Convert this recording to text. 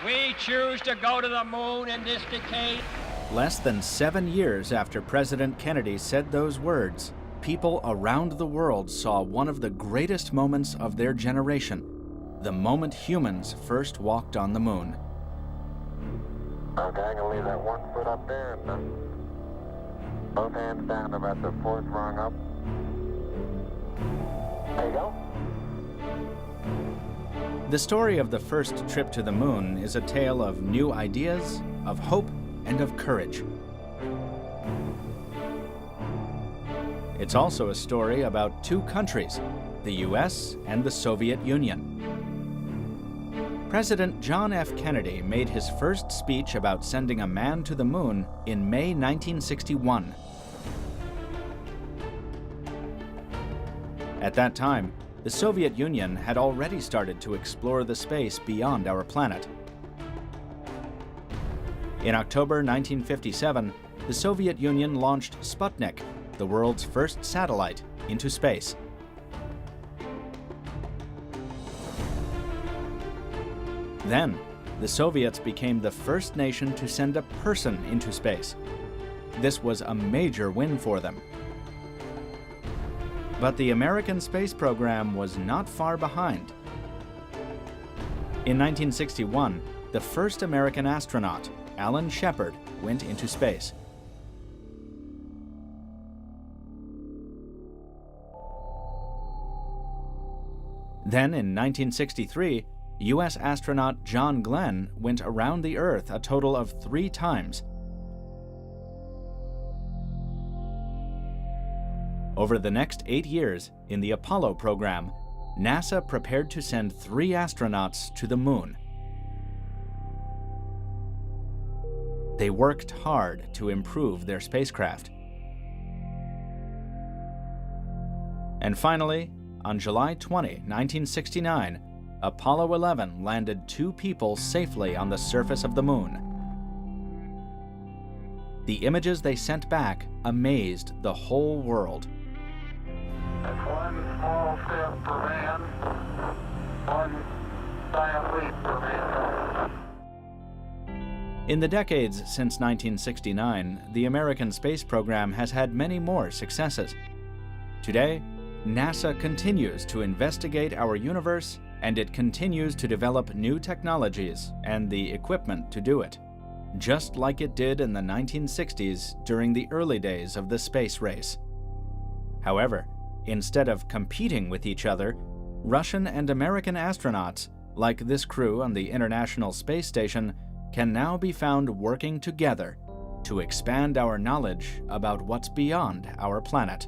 We choose to go to the moon in this decade. Less than 7 years after President Kennedy said those words, people around the world saw one of the greatest moments of their generation, the moment humans first walked on the moon. Okay, I'm gonna leave that 1 foot up there and both hands down about the 4th rung up. There you go. The story of the first trip to the moon is a tale of new ideas, of hope, and of courage. It's also a story about 2 countries, the US and the Soviet Union. President John F. Kennedy made his first speech about sending a man to the moon in May 1961. At that time, the Soviet Union had already started to explore the space beyond our planet. In October 1957, the Soviet Union launched Sputnik, the world's first satellite, into space. Then, the Soviets became the first nation to send a person into space. This was a major win for them. But the American space program was not far behind. In 1961, the first American astronaut, Alan Shepard, went into space. Then in 1963, U.S. astronaut John Glenn went around the Earth a total of 3 times. Over the next 8 years, in the Apollo program, NASA prepared to send 3 astronauts to the moon. They worked hard to improve their spacecraft. And finally, on July 20, 1969, Apollo 11 landed 2 people safely on the surface of the moon. The images they sent back amazed the whole world. That's 1 small step for man, 1 giant leap for mankind. In the decades since 1969, the American space program has had many more successes. Today, NASA continues to investigate our universe, and it continues to develop new technologies and the equipment to do it, just like it did in the 1960s during the early days of the space race. However, instead of competing with each other, Russian and American astronauts, like this crew on the International Space Station, can now be found working together to expand our knowledge about what's beyond our planet.